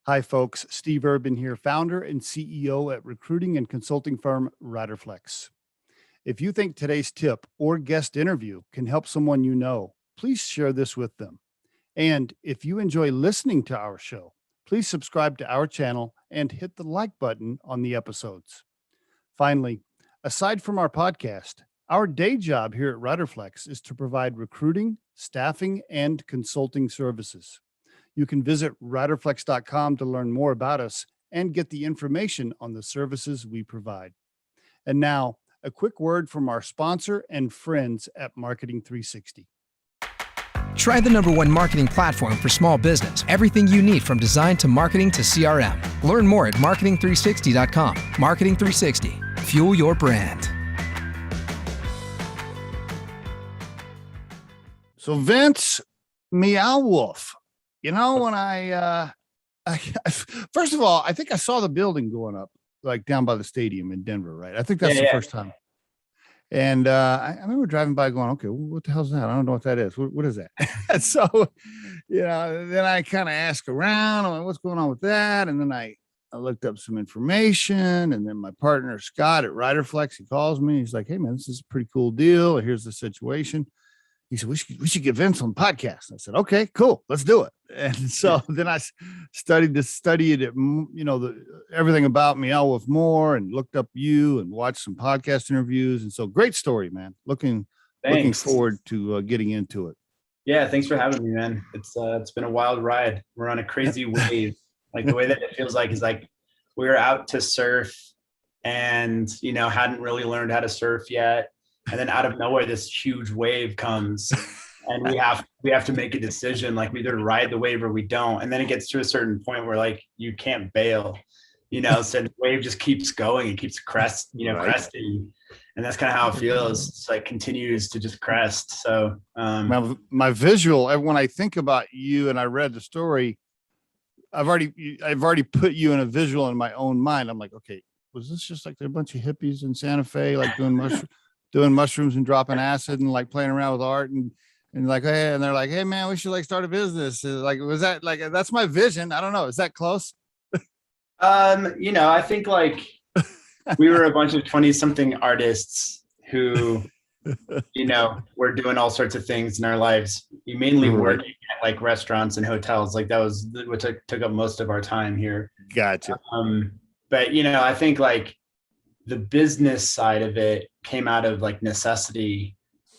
Hi, folks. Steve Urban here, founder and CEO at recruiting and consulting firm Riderflex. If you think today's tip or guest interview can help someone you know, please share this with them. And if you enjoy listening to our show, please subscribe to our channel and hit the like button on the episodes. Finally, aside from our podcast, our day job here at Riderflex is to provide recruiting, staffing, and consulting services. You can visit riderflex.com to learn more about us and get the information on the services we provide. And now, a quick word from our sponsor and friends at Marketing 360. Try the #1 marketing platform for small business. Everything you need from design to marketing to CRM. Learn more at marketing360.com. Marketing 360. Fuel your brand. So Vince, Meow Wolf, when first of all, I think I saw the building going up, like down by the stadium in Denver, right? I think that's the first time. And I remember driving by going, okay, what the hell's that? I don't know what that is. What is that? So, then I kind of asked around, I'm like, what's going on with that? And then I looked up some information, and then my partner, Scott at Riderflex, he calls me. He's like, hey man, this is a pretty cool deal. Here's the situation. He said, we should get Vince on the podcast. I said, okay, cool. Let's do it. And so then I studied everything about Meow Wolf more and looked up you and watched some podcast interviews. And so great story, man. Looking forward to getting into it. Yeah. Thanks for having me, man. It's been a wild ride. We're on a crazy wave. Like the way that it feels like is like we were out to surf and, hadn't really learned how to surf yet. And then out of nowhere, this huge wave comes and we have to make a decision. Like we either ride the wave or we don't. And then it gets to a certain point where like, you can't bail, so the wave just keeps going. It keeps cresting. And that's kind of how it feels. It's like continues to just crest. So my visual, when I think about you and I read the story, I've already put you in a visual in my own mind. I'm like, okay, was this just like a bunch of hippies in Santa Fe, like doing mushrooms and dropping acid and like playing around with art and like, hey, and they're like, hey man, we should like start a business. Like, was that like, that's my vision. I don't know. Is that close? I think like we were a bunch of 20 something artists who, were doing all sorts of things in our lives. We mainly working at like restaurants and hotels. Like that was what took up most of our time here. Gotcha. But I think like the business side of it came out of like necessity.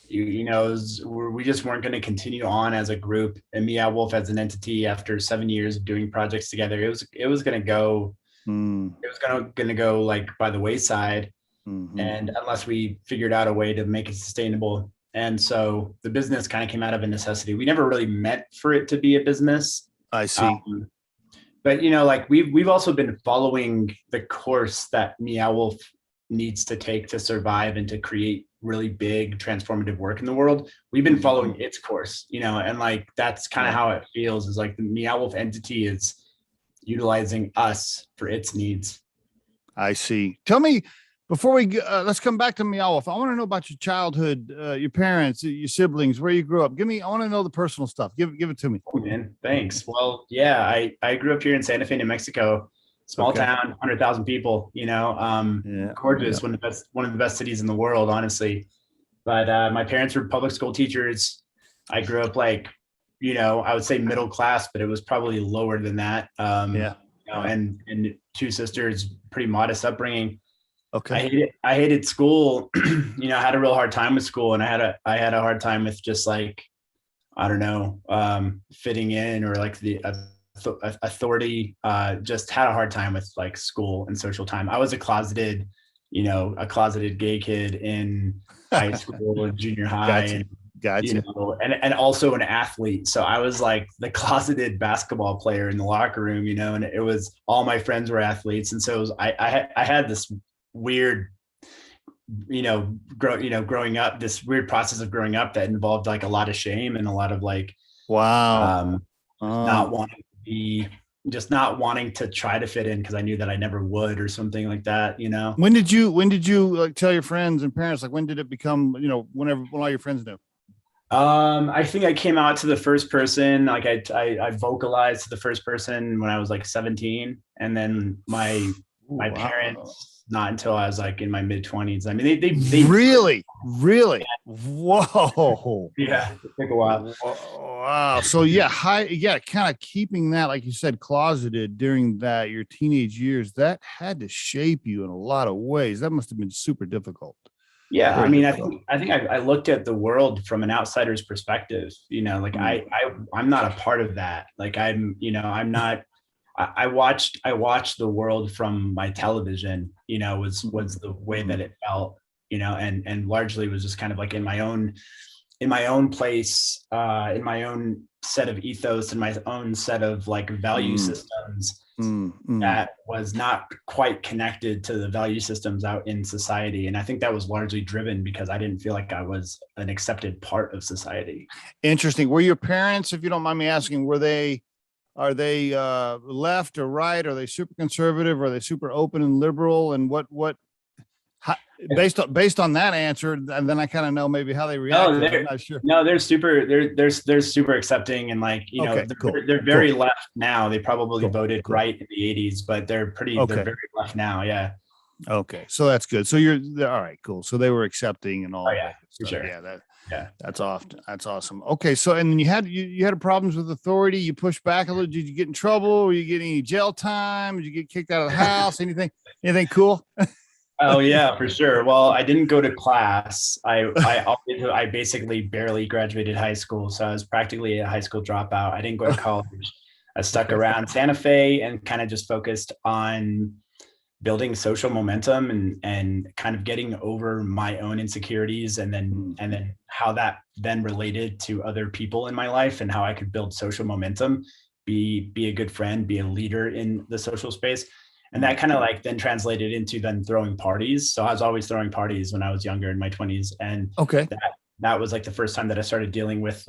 We just weren't going to continue on as a group, and Meow Wolf as an entity after 7 years of doing projects together. It was going to go. It was going to go like by the wayside, and unless we figured out a way to make it sustainable. And so the business kind of came out of a necessity. We never really meant for it to be a business. I see. But like we've also been following the course that Meow Wolf needs to take to survive and to create really big transformative work in the world. We've been following its course, and like that's kind of how it feels, is like the Meow Wolf entity is utilizing us for its needs. I see. Tell me, before we let's come back to Meow Wolf. I want to know about your childhood, your parents, your siblings, where you grew up. I want to know the personal stuff. Give it to me. Oh man, thanks. Well, yeah, I grew up here in Santa Fe, New Mexico. Small town, 100,000 people, gorgeous. One of the best cities in the world, honestly. But my parents were public school teachers. I grew up like, I would say middle class, but it was probably lower than that. And two sisters, pretty modest upbringing. Okay. I hated school. I had a real hard time with school, and I had a hard time with just like, I don't know, fitting in, or like the authority. Just had a hard time with like school and social time. I was a closeted gay kid in high school and junior high. Gotcha. And also an athlete. So I was like the closeted basketball player in the locker room, and it was all my friends were athletes. And so I had this weird, growing up, this weird process of growing up that involved like a lot of shame and a lot of like, not wanting to try to fit in because I knew that I never would, or something like that, When did you like tell your friends and parents, like when did it become, when all your friends knew? I think I came out to the first person, like I vocalized to the first person when I was like 17, and then my Wow. parents not until I was like in my mid 20s. I mean, they Really? Whoa. yeah, it took a while. Wow. So yeah, kind of keeping that, like you said, closeted during that your teenage years, that had to shape you in a lot of ways. That must have been super difficult. Yeah, I Very mean, difficult. I think I looked at the world from an outsider's perspective. You know, like Mm, I'm not a part of that. Like I'm not. I watched the world from my television. You know, was the way that mm, it felt. You know, and largely was just kind of like in my own place, in my own set of ethos, in my own set of like value mm, systems mm. that was not quite connected to the value systems out in society. And I think that was largely driven because I didn't feel like I was an accepted part of society. Interesting. Were your parents, if you don't mind me asking, are they left or right? Are they super conservative? Are they super open and liberal? And how, based on that answer, and then I kind of know maybe how they No, reacted. I'm not sure. they're super they're super accepting, and like, you know, Okay, cool, they're cool, very left now. They probably cool, voted cool. right in the 80s, but they're Okay, very left now. Yeah. okay. So that's good. So all right, cool. So they were accepting and Oh all of yeah, that good for stuff. sure. Yeah, Yeah. that's often that's awesome. Okay, so and then you had problems with authority. You pushed back a little. Did you get in trouble? Were you getting any jail time? Did you get kicked out of the house? Anything cool? Oh yeah, for sure. Well, I didn't go to class. I basically barely graduated high school, so I was practically a high school dropout. I didn't go to college. I stuck Okay. around Santa Fe and kind of just focused on building social momentum and kind of getting over my own insecurities, and then how that then related to other people in my life and how I could build social momentum, be a good friend, be a leader in the social space. And that kind of like then translated into then throwing parties. So I was always throwing parties when I was younger in my 20s. And Okay. that was like the first time that I started dealing with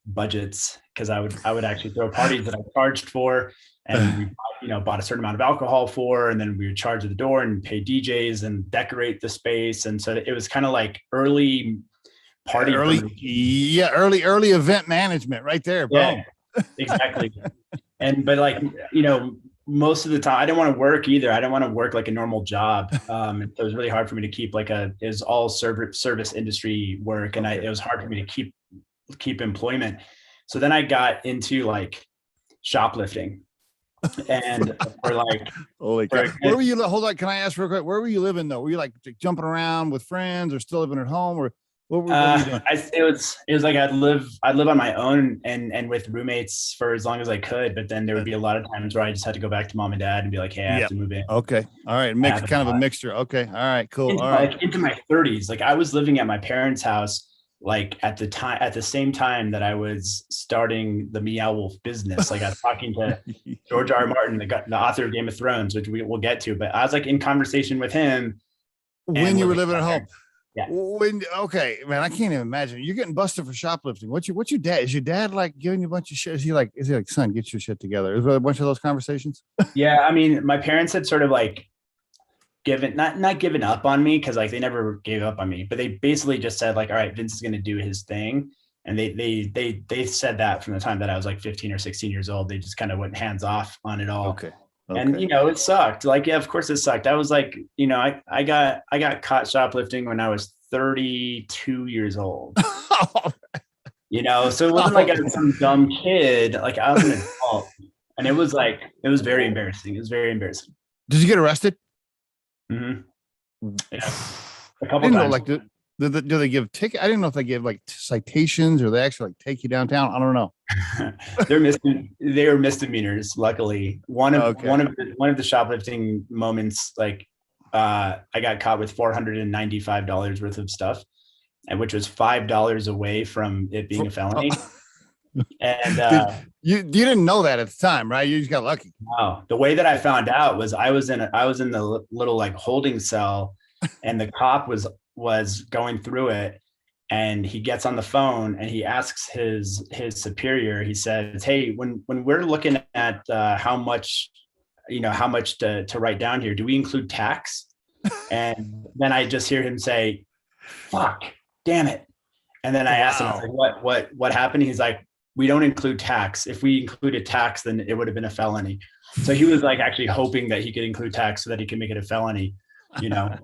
budgets, because I would actually throw parties that I charged for, and we, you know, bought a certain amount of alcohol for, and then we would charge at the door and pay DJs and decorate the space. And so it was kind of like early party Early event management right there. yeah, Boom. exactly. And but like, you know, most of the time I didn't want to work either. I didn't want to work like a normal job. And so it was really hard for me to keep like it was all service industry work, and Okay. it was hard for me to keep employment. So then I got into like shoplifting, and for like Holy for cow. a Where good, were you? Hold on. Can I ask real quick? Where were you living though? Were you like jumping around with friends or still living at home, or what were you doing? it was like I'd live on my own and with roommates for as long as I could, but then there would Uh, be a lot of times where I just had to go back to mom and dad and be like, hey, I have yeah. to move in. Okay. All right. I Mix have a kind of a spot. mixture. Okay. All right. Cool. All right. Into my 30s. Like I was living at my parents' house, like at the same time that I was starting the Meow Wolf business. Like I was talking to George R. R. Martin, the author of Game of Thrones, which we will get to, but I was like in conversation with him When and you were living living at at my home. parents. Yeah. Okay, man, I can't even imagine. You're getting busted for shoplifting. What's your dad? Is your dad like giving you a bunch of shit? Is he like, son, get your shit together? Is there a bunch of those conversations? Yeah. I mean, my parents had sort of like not given up on me, because like they never gave up on me, but they basically just said like, all right, Vince is going to do his thing. And they said that from the time that I was like 15 or 16 years old. They just kind of went hands off on it all. Okay. And Okay. you know, it sucked. Like, yeah, of course it sucked. I was like, you know, I got caught shoplifting when I was 32 years old. You know, so it wasn't like I was some dumb kid. Like I was an adult, and it was very embarrassing. It was very embarrassing. Did you get arrested? Mm-hmm. Yeah, a I couple didn't know. times. Like, do they give ticket? I didn't know if they gave like citations or they actually like take you downtown. I don't know. They were misdemeanors. Luckily, Okay. one of the shoplifting moments, like I got caught with $495 worth of stuff, and which was $5 away from it being a felony. And You didn't know that at the time, right? You just got lucky. wow, the way that I found out was I was in the little like holding cell, and the cop was going through it, and he gets on the phone and he asks his superior. He says, hey, when we're looking at how much, you know, how much to write down here, do we include tax? And then I just hear him say, fuck, damn it. And then I asked him, I was Wow. like, what happened? He's like, we don't include tax. If we included tax, then it would have been a felony. So he was like actually hoping that he could include tax so that he could make it a felony, you know?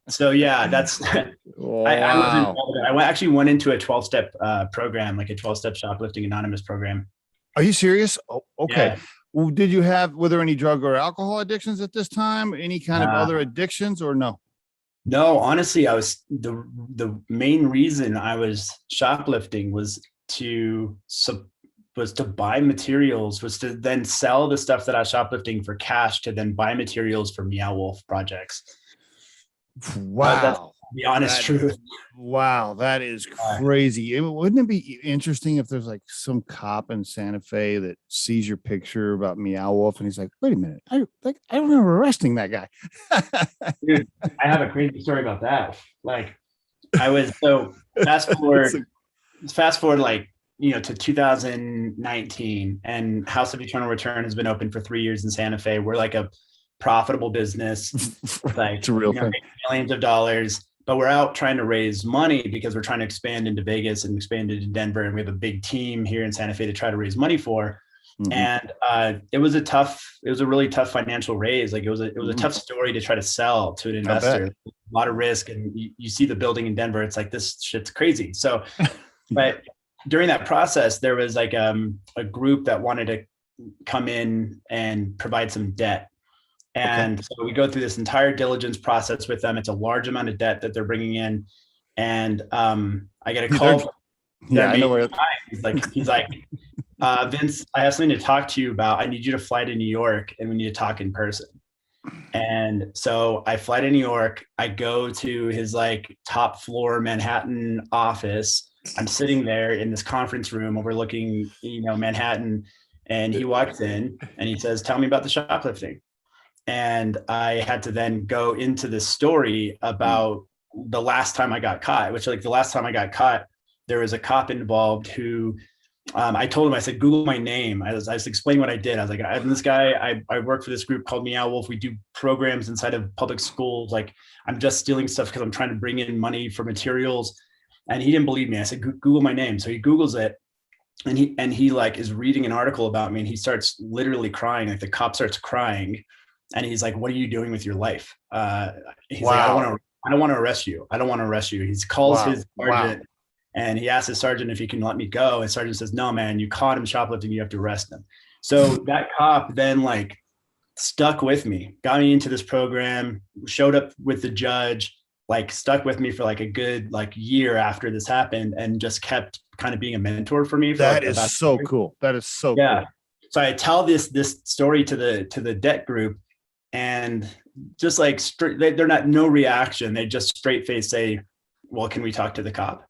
So yeah, that's, I was Wow. involved. I actually went into a 12-step program, like a 12-step shoplifting anonymous program. Are you serious? Oh, okay. Yeah. Well, were there any drug or alcohol addictions at this time? Any kind of other addictions or no? No, honestly, I was the main reason I was shoplifting to was to buy materials, was to then sell the stuff that I was shoplifting for cash to then buy materials for Meow Wolf projects. That's Wow. the honest That, truth. wow. That is crazy. Wouldn't it be interesting if there's like some cop in Santa Fe that sees your picture about Meow Wolf and he's like, wait a minute. I don't remember arresting that guy. Dude, I have a crazy story about that. Like I was so fast forward like, to 2019, and House of Eternal Return has been open for 3 years in Santa Fe. We're like a profitable business, like It's a real thing. millions of dollars, but we're out trying to raise money because we're trying to expand into Vegas and expand into Denver. And we have a big team here in Santa Fe to try to raise money for. Mhm. And it was a really tough financial raise. Like it was a tough story to try to sell to an investor. A lot of risk. And you see the building in Denver, it's like, this shit's crazy. So, but during that process, there was like a group that wanted to come in and provide some debt. And so we go through this entire diligence process with them. It's a large amount of debt that they're bringing in. And I get a call. Yeah, I know where. He's like, Vince, I have something to talk to you about. I need you to fly to New York and we need to talk in person. And so I fly to New York. I go to his like top floor Manhattan office. I'm sitting there in this conference room overlooking, Manhattan. And he walks in and he says, tell me about the shoplifting. And I had to then go into this story about the last time I got caught, which like the last time I got caught, there was a cop involved who I told him, I said, Google my name. I was explaining what I did. I was like, I'm this guy. I work for this group called Meow Wolf. We do programs inside of public schools. Like I'm just stealing stuff because I'm trying to bring in money for materials. And he didn't believe me. I said, Google my name. So he Googles it. And he like is reading an article about me and he starts literally crying. Like the cop starts crying. And he's like, what are you doing with your life? He's like, I don't want to arrest you. I don't want to arrest you. He calls his sergeant and he asks his sergeant if he can let me go. And sergeant says, no, man, you caught him shoplifting. You have to arrest him. So that cop then like stuck with me, got me into this program, showed up with the judge, like stuck with me for like a good like year after this happened and just kept kind of being a mentor for me. That is so cool. That is so cool. So I tell this story to the debt group. And just like they're not no reaction. They just straight face say, well, can we talk to the cop?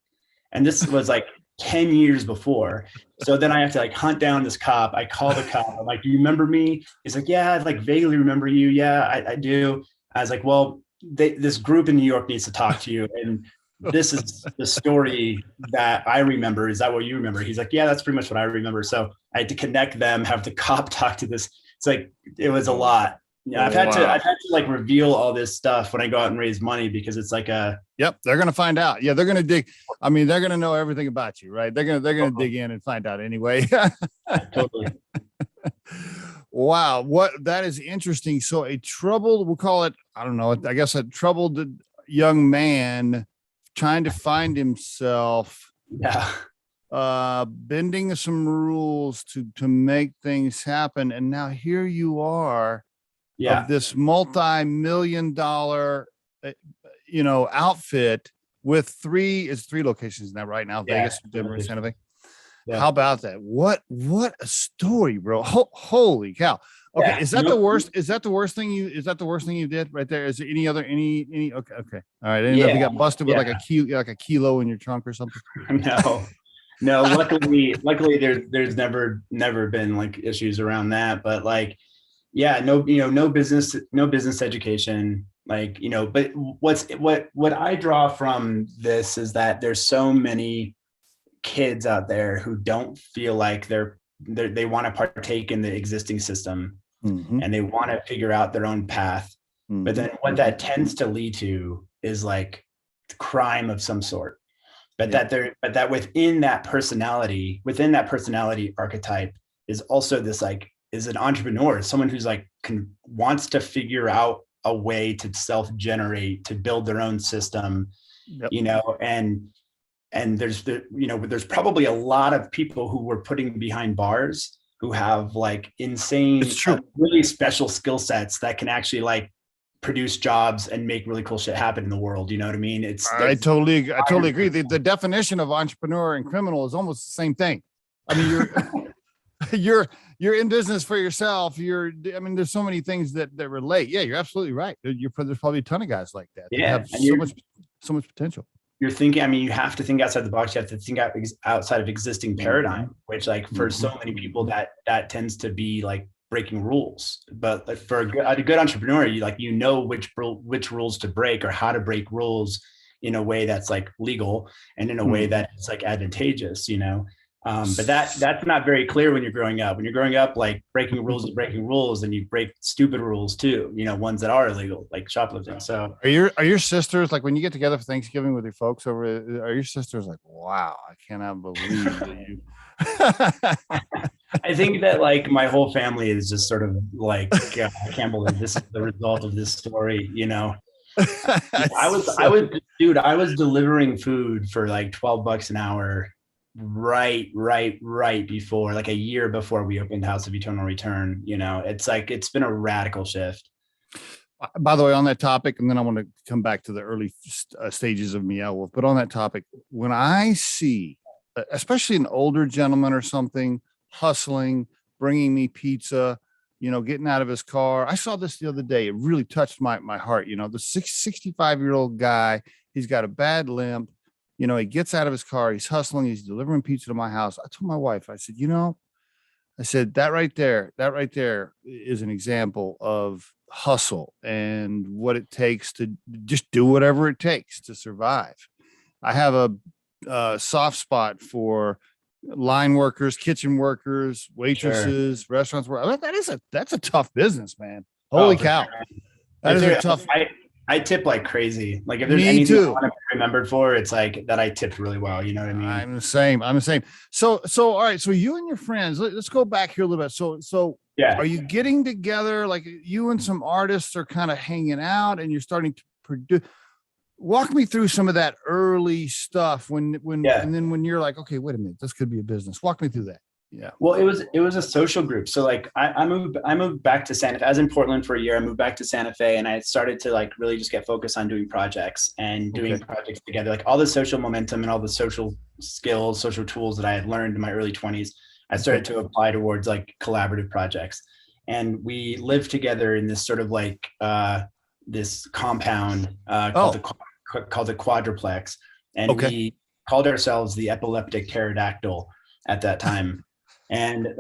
And this was like 10 years before. So then I have to like hunt down this cop. I call the cop. I'm like, do you remember me? He's like, yeah, I like vaguely remember you. Yeah, I do. I was like, well, this group in New York needs to talk to you. And this is the story that I remember. Is that what you remember? He's like, yeah, that's pretty much what I remember. So I had to connect them, have the cop talk to this. It's like, it was a lot. Yeah, I've had to like reveal all this stuff when I go out and raise money because it's like yep, they're gonna find out. Yeah, they're gonna dig. I mean, they're gonna know everything about you, right? They're gonna dig in and find out anyway. Totally. Wow, that is interesting. So we'll call it, I don't know, I guess a troubled young man trying to find himself. Yeah. Bending some rules to make things happen, and now here you are. Yeah. Of this multi-million-dollar, outfit with three locations now, right now, Vegas, Denver, Santa Fe. Yeah. How about that? What a story, bro. Holy cow. Okay. Yeah. Is that the worst? Is that the worst thing you did right there? Is there any other, okay. All right. I didn't know if you got busted with like a kilo in your trunk or something. No, luckily there's never been like issues around that, but like, yeah, no business education, like, but what I draw from this is that there's so many kids out there who don't feel like they want to partake in the existing system, and they want to figure out their own path. But then what that tends to lead to is like crime of some sort. but that within that personality archetype is also this like, is an entrepreneur, someone who's like wants to figure out a way to self-generate, to build their own system, and there's probably a lot of people who were putting behind bars who have like insane, really special skill sets that can actually like produce jobs and make really cool shit happen in the world. You know what I mean? I totally agree. The definition of entrepreneur and criminal is almost the same thing. I mean, you're in business for yourself. There's so many things that relate. Yeah, you're absolutely right. There's probably a ton of guys like that. Yeah, have so much potential. You're thinking, I mean, you have to think outside the box. You have to think outside of existing paradigm, which like for so many people that tends to be like breaking rules. But like for a good entrepreneur, you know which rules to break or how to break rules in a way that's like legal and in a way that it's like advantageous, but that's not very clear when you're growing up. When you're growing up, like breaking rules is breaking rules, and you break stupid rules too, ones that are illegal, like shoplifting. So are your sisters, like when you get together for Thanksgiving with your folks are your sisters like, wow, I cannot believe that you I think that like my whole family is just sort of like, I can't believe this is the result of this story, I was delivering food for like $12 an hour right before, like a year before we opened House of Eternal Return. It's like, it's been a radical shift. By the way, on that topic, and then I want to come back to the early stages of Meow Wolf, but on that topic, when I see, especially an older gentleman or something hustling, bringing me pizza, getting out of his car. I saw this the other day. It really touched my heart. The 65-year-old guy, he's got a bad limp. He gets out of his car, he's hustling, he's delivering pizza to my house. I told my wife, I said, that right there is an example of hustle and what it takes to just do whatever it takes to survive. I have a soft spot for line workers, kitchen workers, waitresses, restaurants. That's a tough business, man. Holy cow. Sure. That is a tough. I tip like crazy. Like if there's anything I want to be remembered for, it's like that I tipped really well. You know what I mean? I'm the same. So all right. So you and your friends, let's go back here a little bit. So yeah. Are you getting together? Like you and some artists are kind of hanging out and you're starting to produce. Walk me through some of that early stuff and then when you're like, okay, wait a minute, this could be a business. Walk me through that. Yeah. Well, it was a social group. So like I moved back to Santa Fe. I was in Portland for a year. I moved back to Santa Fe and I started to like really just get focused on doing projects and doing projects together. Like all the social momentum and all the social skills, social tools that I had learned in my early 20s, I started to apply towards like collaborative projects. And we lived together in this sort of like this compound called the Quadruplex. And we called ourselves the Epileptic Pterodactyl at that time. And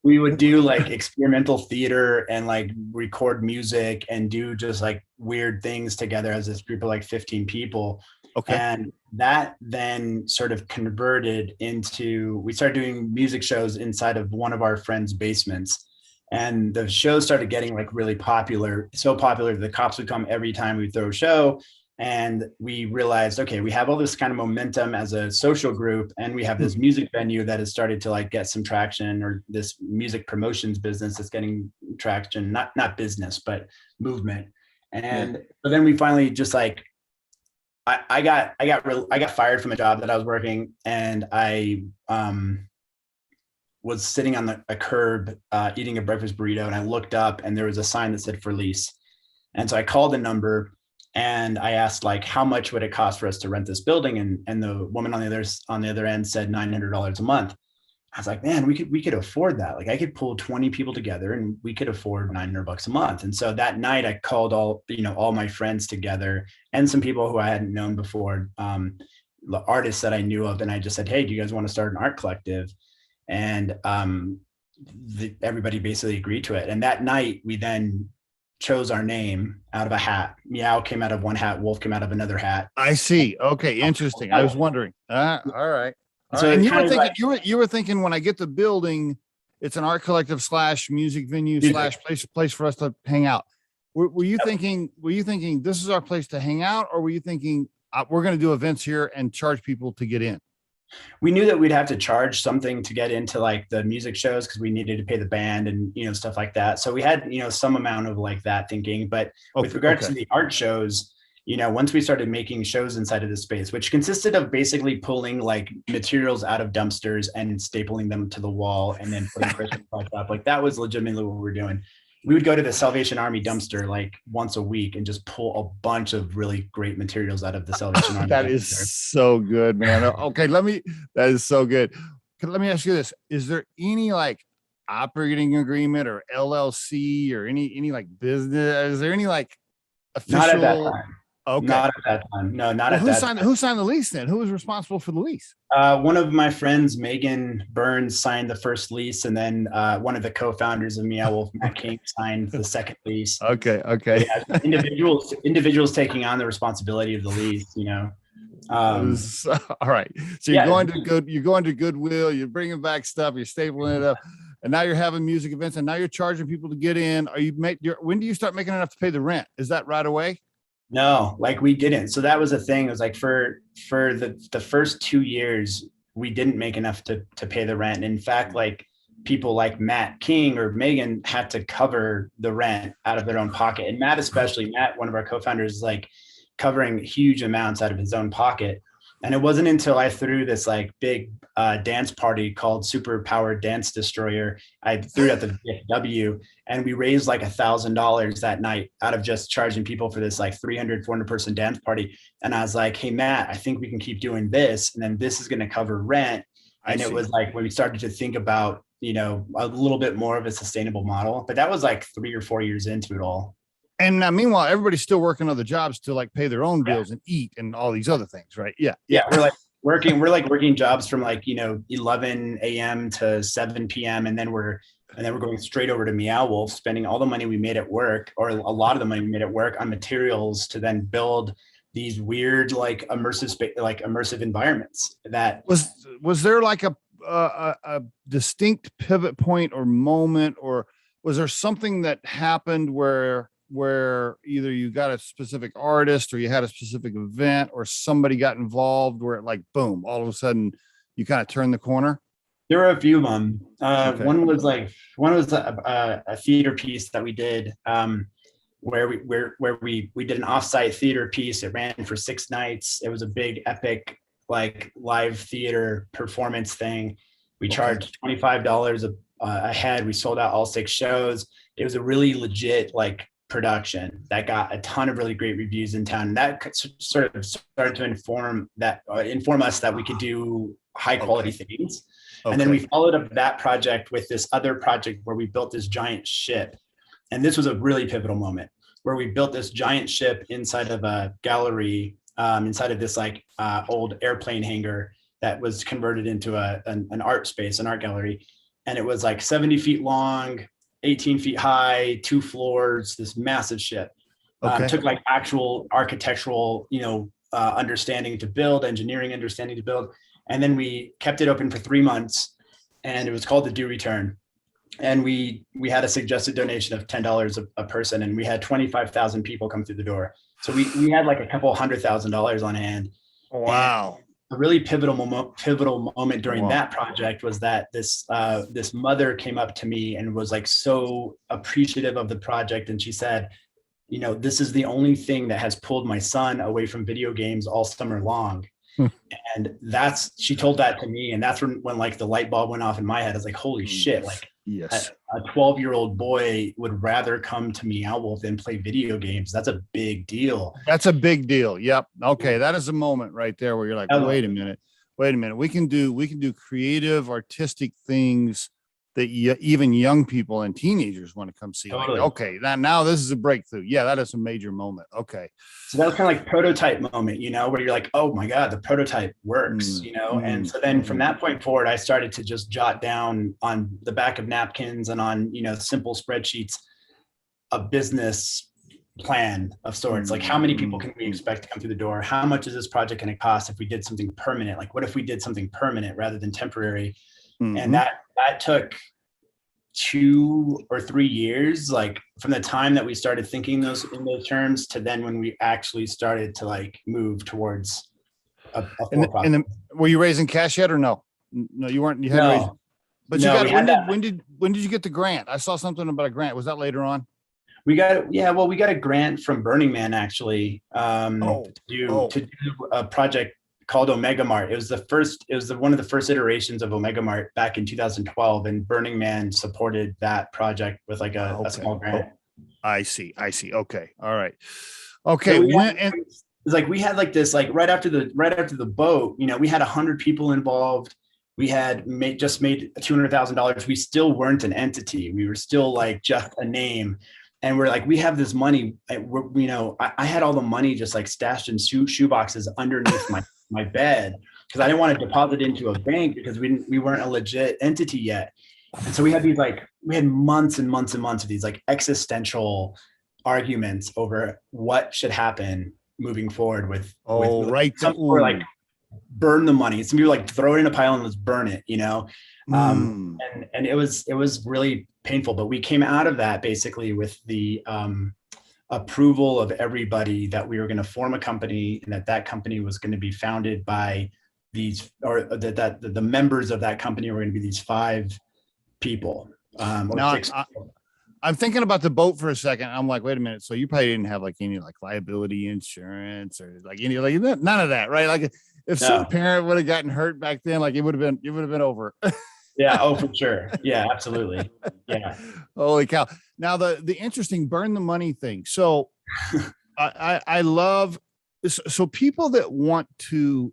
we would do like experimental theater and like record music and do just like weird things together as this group of like 15 people. Okay. And that then sort of converted into, we started doing music shows inside of one of our friends' basements. And the show started getting like really popular, so popular the cops would come every time we throw a show. And we realized, okay, we have all this kind of momentum as a social group, and we have this music venue that has started to like get some traction, or this music promotions business that's getting traction, not business, but movement. And so then we finally just like, I got fired from a job that I was working, and I was sitting on a curb eating a breakfast burrito, and I looked up and there was a sign that said for lease. And so I called the number and I asked like, how much would it cost for us to rent this building? And the woman on the other end said $900 a month. I was like, man, we could afford that. Like I could pull 20 people together and we could afford $900 a month. And so that night I called all my friends together and some people who I hadn't known before, the artists that I knew of. And I just said, hey, do you guys want to start an art collective? And everybody basically agreed to it. And that night we then chose our name out of a hat. Meow came out of one hat, Wolf came out of another hat. I see. Okay, interesting. I was wondering. All right. So and you were thinking when I get the building, it's an art collective / music venue / place for us to hang out. Were you thinking this is our place to hang out, or were you thinking we're going to do events here and charge people to get in? We knew that we'd have to charge something to get into like the music shows because we needed to pay the band and, stuff like that. So we had, some amount of like that thinking. But with regards to the art shows, once we started making shows inside of the space, which consisted of basically pulling like materials out of dumpsters and stapling them to the wall and then putting Christmas lights up, like that was legitimately what we were doing. We would go to the Salvation Army dumpster like once a week and just pull a bunch of really great materials out of the Salvation Army. That dumpster. Is so good, man. Okay, that is so good. Let me ask you this. Is there any like operating agreement or LLC or any like business? Is there any like official? Not at that time. Okay. Not at that time. No, not at that time. Who signed the lease then? Who was responsible for the lease? One of my friends, Megan Burns, signed the first lease, and then one of the co-founders of Meow Wolf, Matt King, signed the second lease. Okay. Yeah, individuals taking on the responsibility of the lease. All right. So you're going to Goodwill. You're bringing back stuff. You're stapling it up, and now you're having music events, and now you're charging people to get in. When do you start making enough to pay the rent? Is that right away? No, like we didn't. So that was the thing. It was like for the first 2 years, we didn't make enough to pay the rent. In fact, like people like Matt King or Megan had to cover the rent out of their own pocket. And Matt, one of our co-founders, is like covering huge amounts out of his own pocket. And it wasn't until I threw this like big dance party called Super Powered Dance Destroyer. I threw it at the VFW, and we raised like $1,000 that night out of just charging people for this like 300-400 person dance party. And I was like, hey, Matt, I think we can keep doing this. And then this is going to cover rent. And it was like when we started to think about, a little bit more of a sustainable model. But that was like 3 or 4 years into it all. And meanwhile, everybody's still working other jobs to like pay their own bills and eat and all these other things, right? Yeah. We're working jobs from like, 11 a.m. to 7 p.m. And then we're going straight over to Meow Wolf, spending all the money we made at work, or a lot of the money we made at work, on materials to then build these weird, like immersive environments. That was there like a distinct pivot point or moment, or was there something that happened where either you got a specific artist or you had a specific event or somebody got involved where it like, boom, all of a sudden you kind of turned the corner? There were a few of them. One was a theater piece that we did, where we did an offsite theater piece. It ran for 6 nights. It was a big epic like live theater performance thing. We charged $25 a head. We sold out all 6 shows. It was a really legit like production that got a ton of really great reviews in town. And that sort of started to inform us that we could do high quality things. And then we followed up that project with this other project where we built this giant ship. And this was a really pivotal moment where we built this giant ship inside of a gallery, inside of this like old airplane hangar that was converted into an art space, an art gallery. And it was like 70 feet long, 18 feet high, 2 floors, this massive ship. Took like actual architectural, understanding to build, engineering understanding to build. And then we kept it open for 3 months, and it was called the Do Return. And we had a suggested donation of $10 a person, and we had 25,000 people come through the door. So we had like a couple $100,000 on hand. Wow. And a really pivotal moment during that project was that this mother came up to me and was like so appreciative of the project. And she said, this is the only thing that has pulled my son away from video games all summer long. And she told that to me. And that's when like the light bulb went off in my head. I was like, holy shit. Like a 12-year-old boy would rather come to Meow Wolf than play video games. That's a big deal. That's a big deal. Yep. Okay. That is a moment right there where you're like, wait a minute. We can do creative, artistic things that even young people and teenagers want to come see. Totally. Like, okay, now this is a breakthrough. Yeah, that is a major moment. Okay. So that was kind of like prototype moment, where you're like, oh my God, the prototype works, And so then from that point forward, I started to just jot down on the back of napkins and on, simple spreadsheets, a business plan of sorts. Like, how many people can we expect to come through the door? How much is this project going to cost if we did something permanent? Like, what if we did something permanent rather than temporary? And that took 2 or 3 years, like from the time that we started thinking in those terms to then when we actually started to like move towards a for-profit. And were you raising cash yet or no? No, you weren't. You hadn't raised. No, But you no, got we had that. when did you get the grant? I saw something about a grant. Was that later on? We got a grant from Burning Man actually to do a project called Omega Mart. It was one of the first iterations of Omega Mart back in 2012, and Burning Man supported that project with like a small grant. I see. Okay. All right. Okay. So it's like we had like this, like right after the boat, you know, we had 100 people involved. We had just made $200,000. We still weren't an entity. We were still like just a name. And we're like, we have this money. I had all the money just like stashed in shoe boxes underneath my bed because I didn't want to deposit into a bank because we weren't a legit entity yet. And so we had months and months and months of these like existential arguments over what should happen moving forward with some were like burn the money. Some people like throw it in a pile and let's burn it, you know? And it was really painful, but we came out of that basically with the approval of everybody that we were going to form a company and that company was going to be founded by these, or that the members of that company were going to be these 5 people. I'm thinking about the boat for a second. I'm like, wait a minute. So you probably didn't have like any like liability insurance or like any like none of that, right? Like if some parent would have gotten hurt back then, like it would have been over. Yeah. Oh, for sure. Yeah, absolutely. Yeah. Holy cow. Now the interesting burn the money thing. So I love this. So people that want to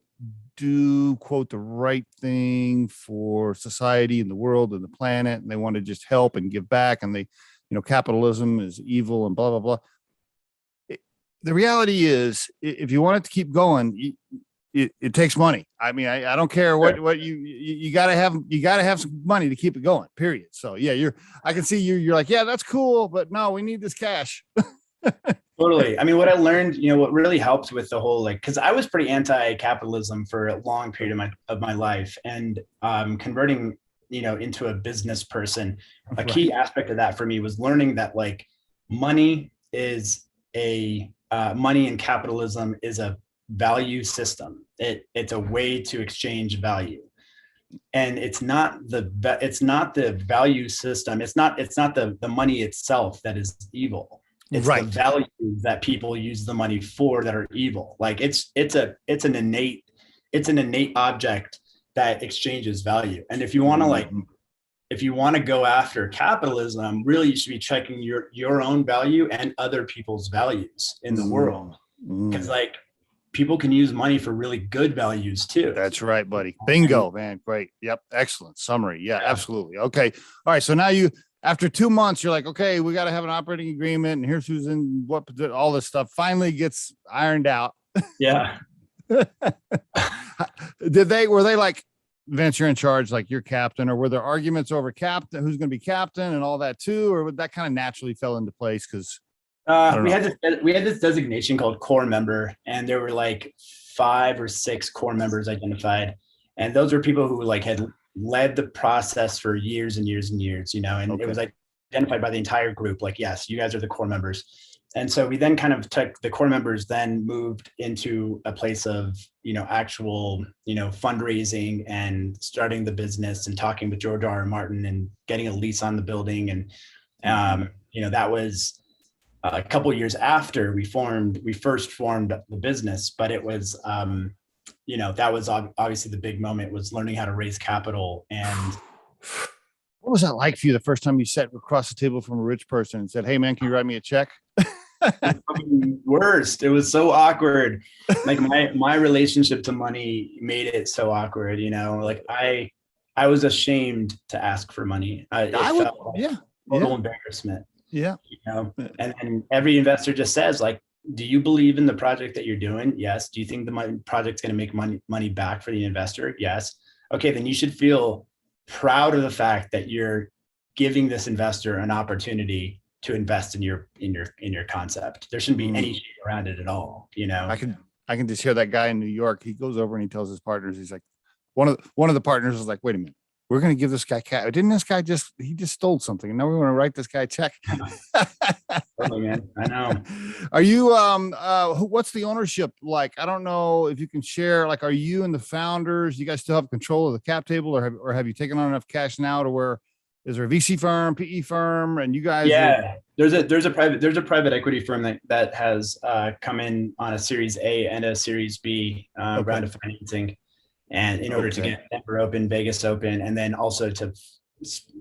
do quote the right thing for society and the world and the planet, and they want to just help and give back, and they, capitalism is evil and blah, blah, blah. The reality is if you want it to keep going, it takes money. I mean, I don't care what you gotta have some money to keep it going, period. So yeah, I can see you're like, yeah, that's cool, but no, we need this cash. Totally. I mean, what I learned, what really helped with the whole, like, cause I was pretty anti-capitalism for a long period of my life, and converting, into a business person, a key aspect of that for me was learning that like money and capitalism is a value system. It's a way to exchange value, and it's not the value system. It's not the money itself that is evil. It's the value that people use the money for that are evil. Like it's an innate object that exchanges value. And if you want to go after capitalism, really you should be checking your own value and other people's values in the world. Because like people can use money for really good values too. That's right, buddy. Bingo, man. Great. Yep. Excellent summary. Yeah, absolutely. Okay. All right. So now after 2 months, you're like, okay, we got to have an operating agreement, and here's who's in what, all this stuff finally gets ironed out. Yeah. Were they like, Vince, you're in charge, like you're captain, or were there arguments over captain, who's going to be captain and all that too? Or would that kind of naturally fell into place? Cause we had this designation called core member, and there were like 5 or 6 core members identified. And those were people who like had led the process for years and years and years, and it was identified by the entire group. Like, yes, you guys are the core members. And so we then kind of took the core members, then moved into a place of, actual, fundraising and starting the business and talking with George R. R. Martin and getting a lease on the building. And, that was a couple of years after we first formed the business, but it was, that was obviously the big moment, was learning how to raise capital. And what was that like for you the first time you sat across the table from a rich person and said, hey man, can you write me a check? Worst. It was so awkward. Like my relationship to money made it so awkward, like I was ashamed to ask for money. Total embarrassment. Yeah. And then every investor just says like, do you believe in the project that you're doing? Yes. Do you think the project's going to make money back for the investor? Yes. Okay. Then you should feel proud of the fact that you're giving this investor an opportunity to invest in your concept. There shouldn't be any shade around it at all. I can just hear that guy in New York. He goes over and he tells his partners, he's like, one of the partners is like, wait a minute, we're going to give this guy cash. Didn't this guy he just stole something, and now we want to write this guy a check. Totally, man. I know. Are you what's the ownership like? I don't know if you can share, like, are you and the founders, you guys still have control of the cap table, or have you taken on enough cash now to where, is there a VC firm, PE firm, and you guys there's a private equity firm that has come in on a Series A and a Series B round of financing, and in order to get Denver open, Vegas open, and then also to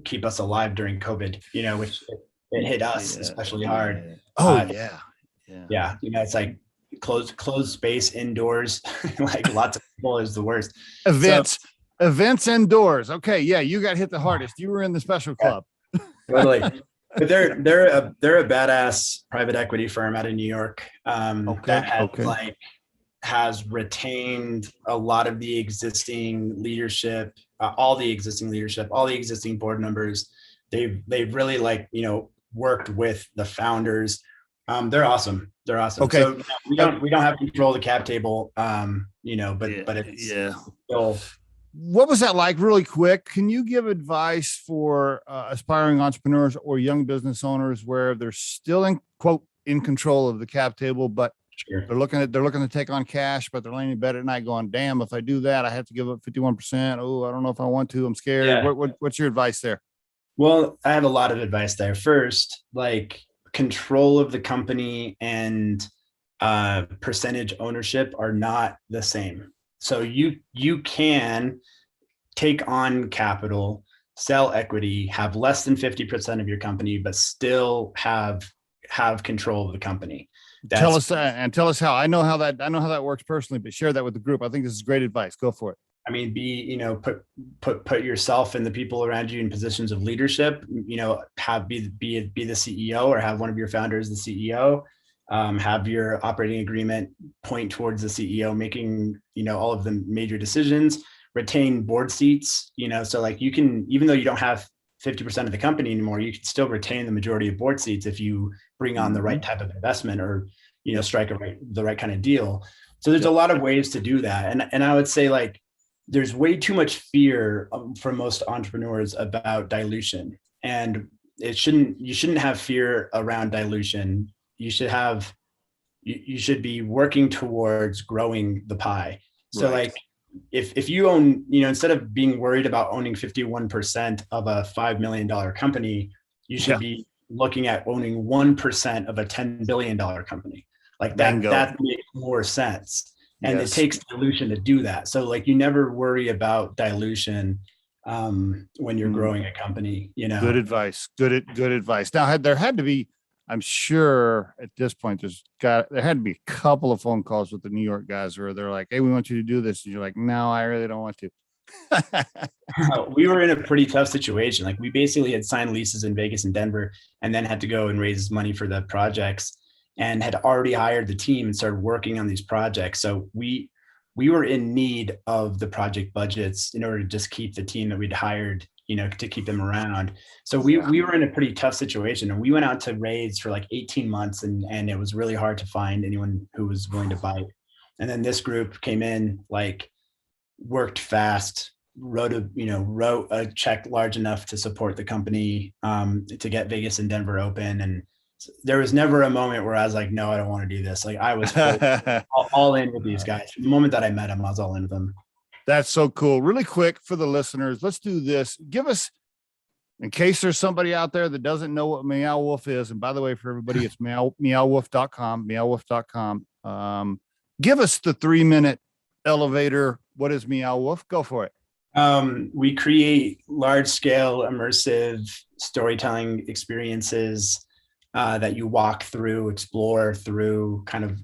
keep us alive during COVID, which it hit us especially hard. Yeah. It's like closed space indoors, like lots of people is the worst. Events indoors. Okay. Yeah. You got hit the hardest. You were in the special club. Totally. But they're a badass private equity firm out of New York that has retained a lot of the existing leadership, all the existing board members. They've really worked with the founders. They're awesome. Okay. So we don't have control of the cap table, but it's still. What was that like, really quick? Can you give advice for aspiring entrepreneurs or young business owners where they're still in control of the cap table, but they're looking to take on cash, but they're laying in bed at night going, damn, if I do that, I have to give up 51%. Oh, I don't know if I want to, I'm scared. Yeah. What's your advice there? Well, I have a lot of advice there. First, control of the company and percentage ownership are not the same. So you can take on capital, sell equity, have less than 50% of your company, but still have control of the company. Tell us how. I know how that works personally, but share that with the group. I think this is great advice. Go for it. I mean, put yourself and the people around you in positions of leadership. Be the CEO, or have one of your founders the CEO. Have your operating agreement point towards the CEO making, all of the major decisions. Retain board seats, so you can, even though you don't have 50% of the company anymore, you can still retain the majority of board seats if you bring on the right type of investment, or, strike the right kind of deal. So there's a lot of ways to do that. And I would say there's way too much fear for most entrepreneurs about dilution, and you shouldn't have fear around dilution. You should be working towards growing the pie. So if you own, instead of being worried about owning 51% of a $5 million company, you should be looking at owning 1% of a $10 billion company. That makes more sense. And it takes dilution to do that. So you never worry about dilution when you're growing a company, Good advice. Good advice. Now, there had to be, I'm sure at this point, there had to be a couple of phone calls with the New York guys where they're like, hey, we want you to do this. And you're like, no, I really don't want to. We were in a pretty tough situation. We basically had signed leases in Vegas and Denver, and then had to go and raise money for the projects, and had already hired the team and started working on these projects. So we were in need of the project budgets in order to just keep the team that we'd hired, to keep them around. So we were in a pretty tough situation, and we went out to raise for 18 months, and it was really hard to find anyone who was willing to bite. And then this group came in, worked fast, wrote a check large enough to support the company, to get Vegas and Denver open. And there was never a moment where I was like, no, I don't want to do this. I was all in with these guys. The moment that I met them, I was all in with them. That's so cool. Really quick for the listeners, let's do this. Give us, in case there's somebody out there that doesn't know what Meow Wolf is. And by the way, for everybody, it's meowwolf.com, meowwolf.com. Give us the 3-minute elevator. What is Meow Wolf? Go for it. We create large scale immersive storytelling experiences that you walk through, explore through, kind of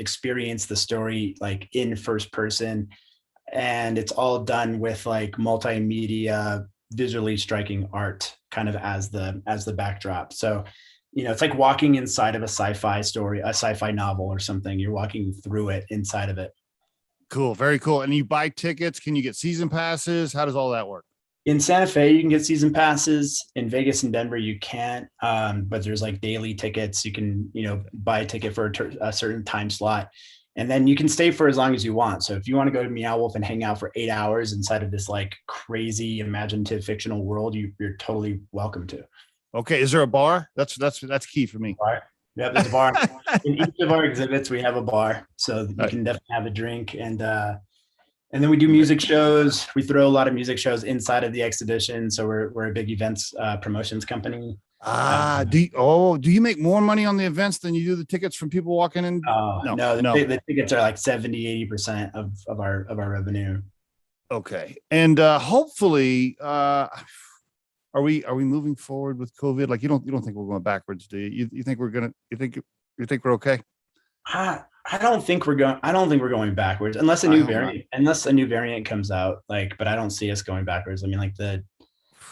experience the story in first person. And it's all done with multimedia, visually striking art kind of as the backdrop. So, it's like walking inside of a sci-fi story, a sci-fi novel or something. You're walking through it inside of it. Cool. Very cool. And you buy tickets. Can you get season passes? How does all that work? In Santa Fe, you can get season passes. In Vegas and Denver, you can't. But there's daily tickets. You can, buy a ticket for a certain time slot. And then you can stay for as long as you want. So if you want to go to Meow Wolf and hang out for 8 hours inside of this like crazy imaginative fictional world, you're totally welcome to. Okay. Is there a bar? That's key for me. Bar. Yeah, there's a bar. In each of our exhibits, we have a bar. So you can definitely have a drink. And then we do music shows. We throw a lot of music shows inside of the exhibition. So we're a big events promotions company. Do you make more money on the events than you do the tickets from people walking in? No. The tickets are like 70-80% of our revenue. Okay. And hopefully are we moving forward with COVID? Like you don't think we're going backwards, do you? You think we're we're okay? I don't think we're going backwards unless a new variant comes out, like, but I don't see us going backwards. I mean, like the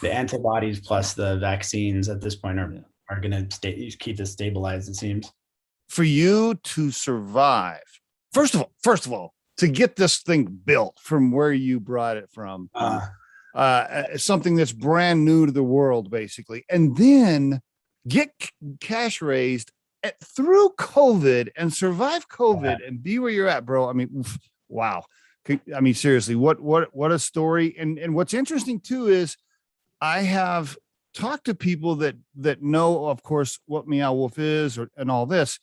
antibodies plus the vaccines at this point are going to keep us stabilized, it seems. For you to survive, first of all, to get this thing built from where you brought it from, something that's brand new to the world, basically, and then get cash raised through COVID and survive COVID and be where you're at, bro. I mean, wow. I mean, seriously, what a story. And what's interesting too is I have talked to people that know, of course, what Meow Wolf is and all this.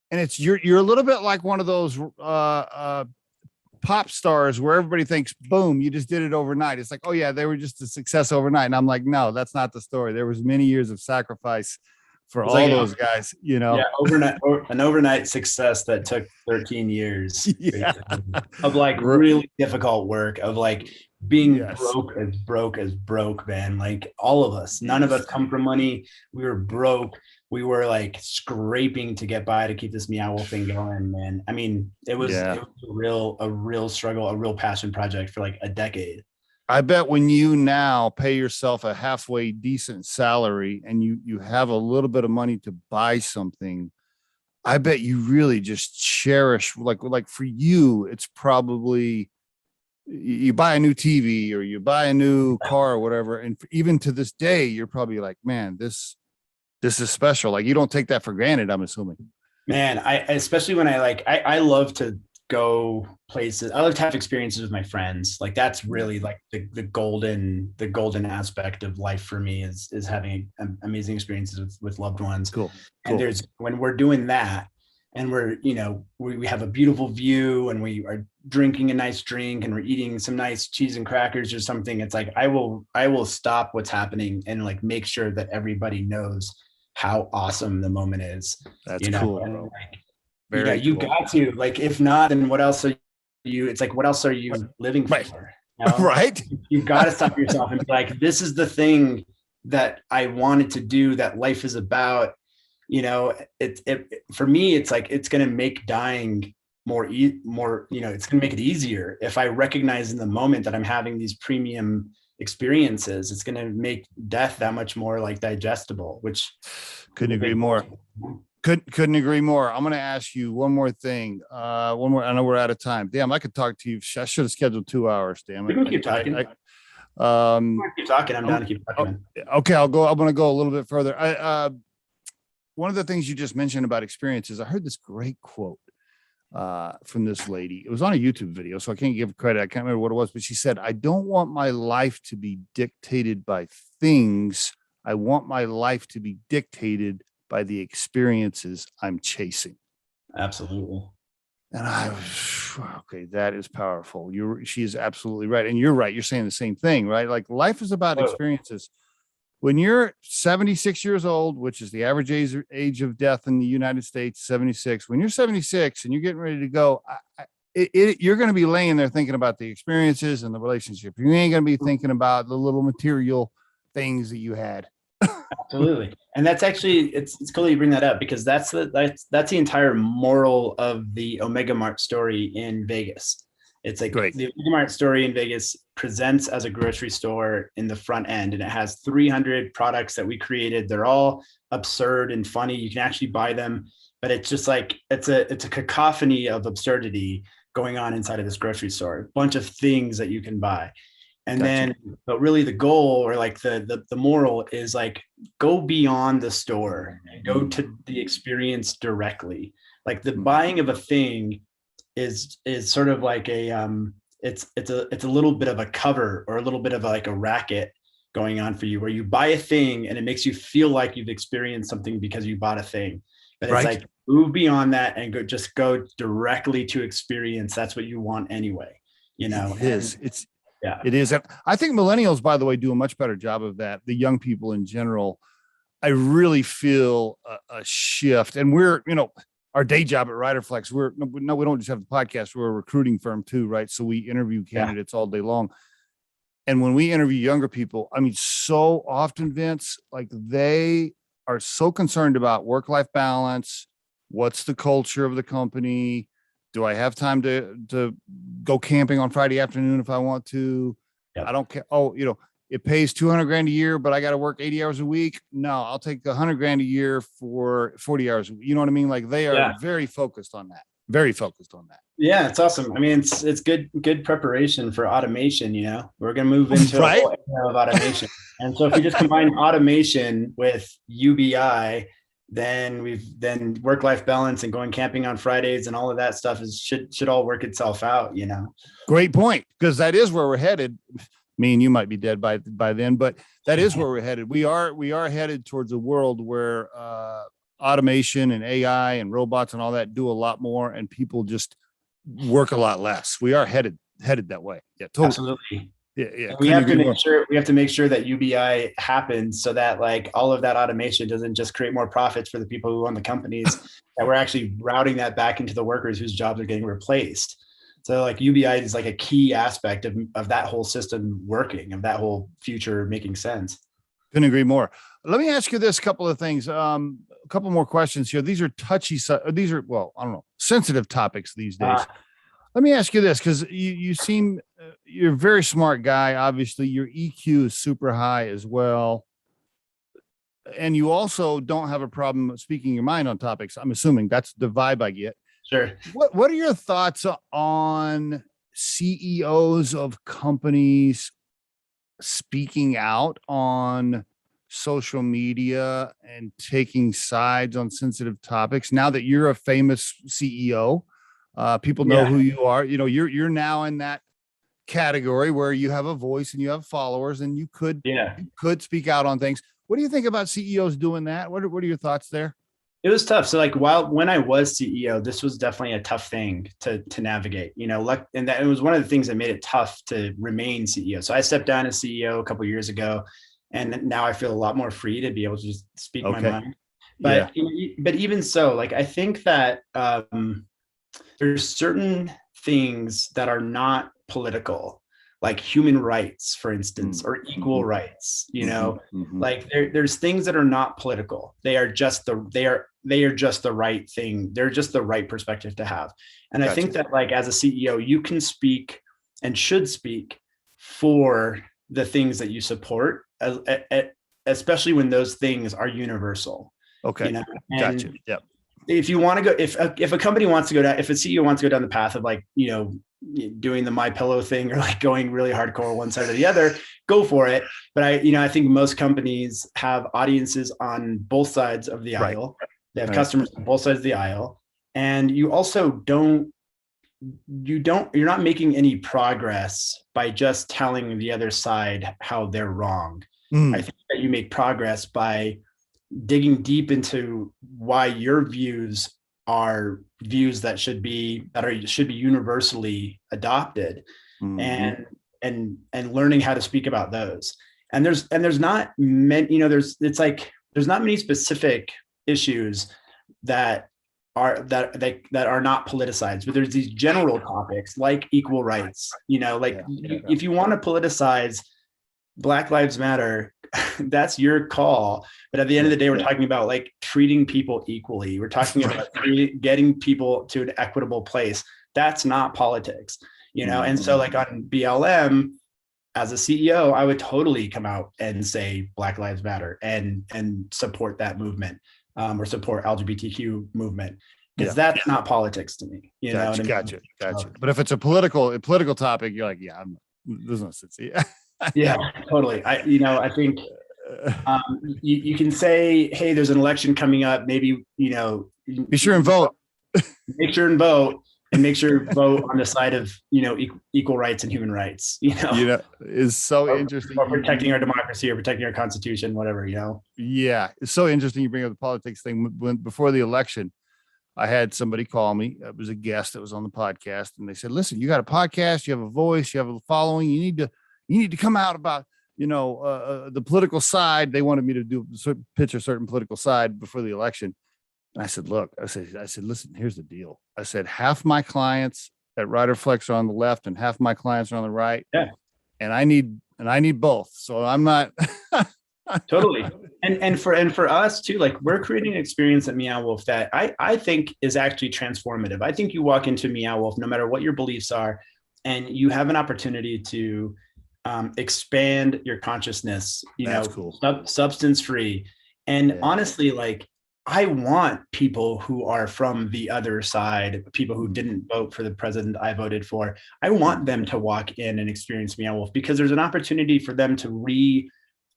And it's you're a little bit like one of those pop stars where everybody thinks, boom, you just did it overnight. It's like, oh yeah, they were just a success overnight. And I'm like, no, that's not the story. There was many years of sacrifice for all those guys, you know. Yeah, an overnight success that took 13 years of like really difficult work, of like being broke as broke, man. Like all of us, none of us come from money. We were broke. We were like scraping to get by to keep this Meow Wolf thing going, man. I mean, it was a real struggle, a real passion project for like a decade. I bet when you now pay yourself a halfway decent salary and you have a little bit of money to buy something, I bet you really just cherish, like for you, it's probably you buy a new TV or you buy a new car or whatever. And even to this day, you're probably like, man, this is special. Like you don't take that for granted, I'm assuming. Man, especially when I love to go places. I love to have experiences with my friends. Like that's really like the golden aspect of life for me is having amazing experiences with loved ones. Cool. And when we're doing that and we're, we have a beautiful view and we are drinking a nice drink and we're eating some nice cheese and crackers or something, it's like I will stop what's happening and like make sure that everybody knows how awesome the moment is. That's cool, bro. You got to, like, if not, then what else are you? It's like, what else are you living for? Right. You've got to stop yourself and be like, this is the thing that I wanted to do, that life is about. For me, it's like, it's going to make dying more, it's going to make it easier. If I recognize in the moment that I'm having these premium experiences, it's going to make death that much more like digestible, which couldn't agree more. Couldn't agree more. I'm going to ask you one more thing. I know we're out of time. Damn, I could talk to you. I should have scheduled 2 hours. Damn it. We can keep talking. Keep talking. I'm down to keep talking. Okay, I'm going to go a little bit further. One of the things you just mentioned about experiences, I heard this great quote from this lady. It was on a YouTube video, so I can't give credit. I can't remember what it was, but she said, I don't want my life to be dictated by things. I want my life to be dictated by the experiences I'm chasing. Absolutely. And okay, that is powerful. She is absolutely right. And you're right. You're saying the same thing, right? Like life is about experiences. When you're 76 years old, which is the average age of death in the United States, 76, when you're 76 and you're getting ready to go, you're going to be laying there thinking about the experiences and the relationship. You ain't going to be thinking about the little material things that you had. Absolutely. And that's actually, it's cool you bring that up, because that's the entire moral of the Omega Mart story in Vegas. It's like the Omega Mart story in Vegas presents as a grocery store in the front end, and it has 300 products that we created. They're all absurd and funny. You can actually buy them, but it's just like, it's a cacophony of absurdity going on inside of this grocery store, a bunch of things that you can buy. And then, but really the goal, or like the moral is like, go beyond the store and go to the experience directly. Like the buying of a thing is sort of like it's a little bit of a cover or a little bit of like a racket going on for you, where you buy a thing and it makes you feel like you've experienced something because you bought a thing. But it's like, move beyond that and go directly to experience. That's what you want anyway. It is. It is. I think millennials, by the way, do a much better job of that. The young people in general, I really feel a shift. And we're, our day job at Riderflex, we don't just have the podcast, we're a recruiting firm too, right? So we interview candidates all day long. And when we interview younger people, I mean, so often, Vince, like they are so concerned about work-life balance. What's the culture of the company? Do I have time to go camping on Friday afternoon if I want to? Yep. I don't care. Oh, it pays $200,000 a year, but I got to work 80 hours a week. No, I'll take $100,000 a year for 40 hours. You know what I mean? Like they are very focused on that. Very focused on that. Yeah, it's awesome. I mean, it's good preparation for automation. We're going to move into a whole area of automation. And so if we just combine automation with UBI, then work-life balance and going camping on Fridays and all of that stuff should all work itself out. Great point, because that is where we're headed. Me and you might be dead by then, but that is where we're headed. We are headed towards a world where automation and AI and robots and all that do a lot more, and people just work a lot less. We are headed that way. Yeah, totally. Absolutely. Yeah. We have to make sure that UBI happens, so that like all of that automation doesn't just create more profits for the people who own the companies, that we're actually routing that back into the workers whose jobs are getting replaced. So like UBI is like a key aspect of that whole system working, of that whole future making sense. Couldn't agree more. Let me ask you this couple of things. A couple more questions here. These are sensitive topics these days. Let me ask you this, because you seem, you're a very smart guy. Obviously, your EQ is super high as well. And you also don't have a problem speaking your mind on topics. I'm assuming that's the vibe I get. Sure. What are your thoughts on CEOs of companies speaking out on social media and taking sides on sensitive topics? Now that you're a famous CEO, people know who you are. You're now in that category where you have a voice and you have followers, and you could speak out on things. What do you think about CEOs doing that? What are your thoughts there? It was tough. So like when I was CEO, this was definitely a tough thing to navigate, and that it was one of the things that made it tough to remain CEO. So I stepped down as CEO a couple of years ago, and now I feel a lot more free to be able to just speak my mind. But but even so, like I think that there's certain things that are not political, like human rights, for instance, or equal rights. Like there's things that are not political. They are just the right thing. They're just the right perspective to have. And I think that like as a CEO, you can speak and should speak for the things that you support, especially when those things are universal. Okay. Gotcha. Yep. If you want to go, if a company wants to go down, if a CEO wants to go down the path of like, doing the MyPillow thing or like going really hardcore one side or the other, go for it. But I think most companies have audiences on both sides of the aisle. They have customers on both sides of the aisle. And you also you're not making any progress by just telling the other side how they're wrong. I think that you make progress by digging deep into why your views are views that should be universally adopted, and learning how to speak about those. And there's not many, there's not many specific issues that are not politicized, but there's these general topics like equal rights. If you want to politicize Black Lives Matter, that's your call. But at the end of the day, we're talking about like treating people equally. We're talking about getting people to an equitable place. That's not politics, And so like on BLM, as a CEO, I would totally come out and say Black Lives Matter and support that movement, or support LGBTQ movement, because that's not politics to me. Gotcha. But if it's a political topic, you're like, there's no sense. Yeah, totally. I think you can say, hey, there's an election coming up. Maybe, be sure and vote. make sure and vote. And make sure you vote on the side of, equal rights and human rights, is so or, interesting. or protecting our democracy or protecting our constitution, whatever, Yeah. It's so interesting. You bring up the politics thing. Before the election, I had somebody call me. It was a guest that was on the podcast. And they said, listen, you got a podcast, you have a voice, you have a following. You need to come out about, the political side. They wanted me to pitch a certain political side before the election. And I said, look, I said, listen, here's the deal. I said, half my clients at Riderflex are on the left and half my clients are on the right. Yeah. And I need both. So I'm not totally. And for us too, like we're creating an experience at Meow Wolf that I think is actually transformative. I think you walk into Meow Wolf, no matter what your beliefs are, and you have an opportunity to expand your consciousness, That's cool. Substance free. And honestly, like, I want people who are from the other side, people who didn't vote for the president I voted for. I want them to walk in and experience Meow Wolf because there's an opportunity for them to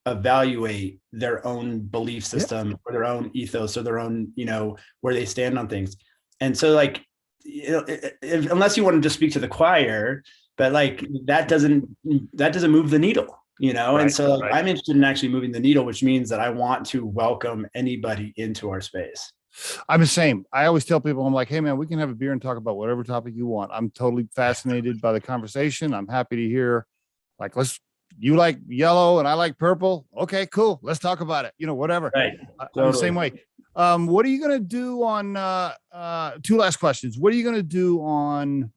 reevaluate their own belief system or their own ethos or their own, where they stand on things. And so, like, unless you want to just speak to the choir, but like that doesn't move the needle. Right, and so like, I'm interested in actually moving the needle, which means that I want to welcome anybody into our space. I'm the same. I always tell people, I'm like, hey man, we can have a beer and talk about whatever topic you want. I'm totally fascinated by the conversation. I'm happy to hear, like, you like yellow and I like purple. Okay, cool. Let's talk about it. Whatever. Right. Totally. I'm the same way. What are you going to do on, two last questions. What are you going to do on,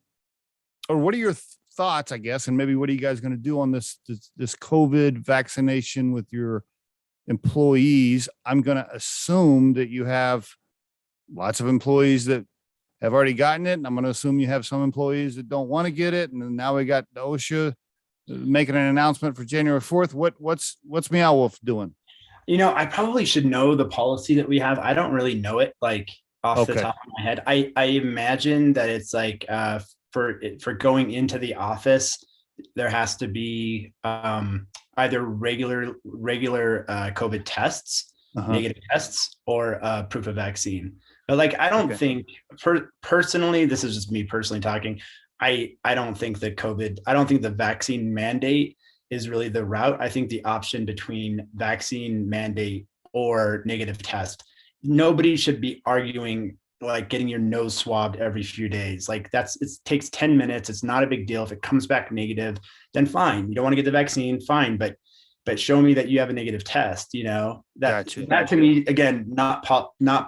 or what are your thoughts, I guess, and maybe what are you guys going to do on this COVID vaccination with your employees? I'm going to assume that you have lots of employees that have already gotten it, and I'm going to assume you have some employees that don't want to get it. And then now we got the OSHA making an announcement for January 4th. What's Meow Wolf doing? I probably should know the policy that we have. I don't really know it like off the top of my head. I imagine that it's like for going into the office, there has to be either regular COVID tests, negative tests, or proof of vaccine. But like, I don't think personally, this is just me personally talking. I don't think the vaccine mandate is really the route. I think the option between vaccine mandate or negative test, nobody should be arguing like getting your nose swabbed every few days. Like it takes 10 minutes. It's not a big deal. If it comes back negative, then fine. You don't want to get the vaccine, fine. But show me that you have a negative test, that to me, again, not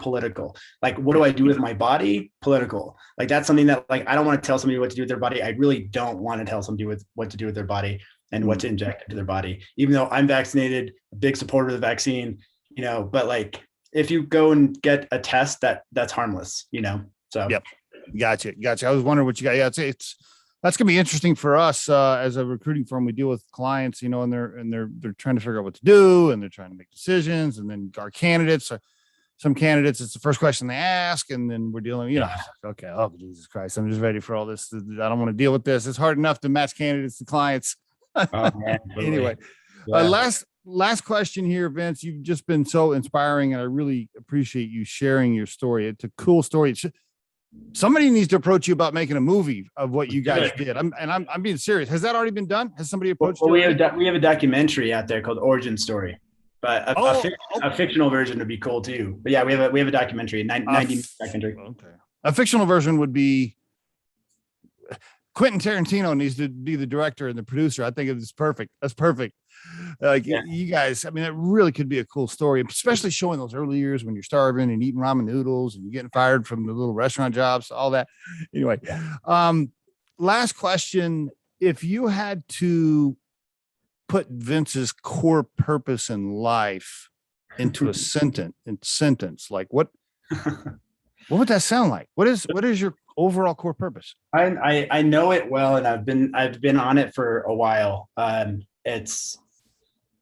political. Like, what do I do with my body? Political. Like, that's something that, like, I don't want to tell somebody what to do with their body. I really don't want to tell somebody what to do with their body and what to inject into their body, even though I'm vaccinated, a big supporter of the vaccine, but like, if you go and get a test, that's harmless, so. Yep. Gotcha. I was wondering what you got. Yeah, that's going to be interesting for us as a recruiting firm. We deal with clients, and they're trying to figure out what to do, and they're trying to make decisions. And then our candidates, some candidates, it's the first question they ask, and then we're dealing, okay, oh Jesus Christ, I'm just ready for all this. I don't want to deal with this. It's hard enough to match candidates to clients. Oh, man, anyway, last question here, Vince. You've just been so inspiring, and I really appreciate you sharing your story. It's a cool story. Somebody needs to approach you about making a movie of what you guys did. I'm being serious. Has that already been done? Has somebody approached you? We have a documentary out there called Origin Story, but a fictional version would be cool too. But yeah, we have a documentary, 90 documentary. Okay. A fictional version would be Quentin Tarantino needs to be the director and the producer. I think it's perfect. That's perfect. Like you guys, I mean, it really could be a cool story, especially showing those early years when you're starving and eating ramen noodles and you're getting fired from the little restaurant jobs, all that. Anyway, last question. If you had to put Vince's core purpose in life into a sentence, like what would that sound like? What is your overall core purpose? I know it well, and I've been on it for a while.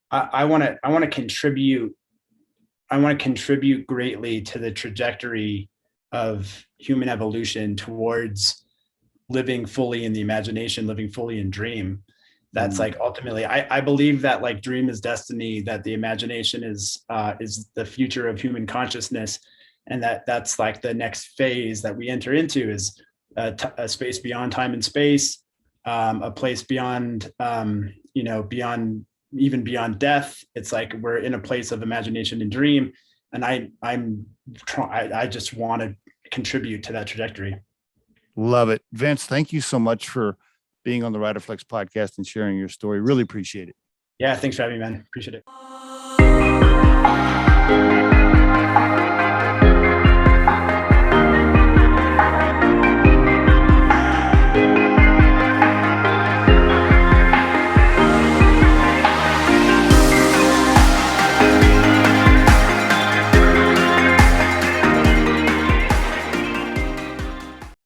I want to contribute greatly to the trajectory of human evolution towards living fully in the imagination, living fully in dream. That's like ultimately, I believe that like dream is destiny, that the imagination is the future of human consciousness. and that's like the next phase that we enter into is a space beyond time and space, a place beyond, beyond, even beyond death. It's like we're in a place of imagination and dream, and I just want to contribute to that trajectory. Love it. Vince, thank you so much for being on the Riderflex podcast and sharing your story. Really appreciate it. Yeah, thanks for having me, man. Appreciate it.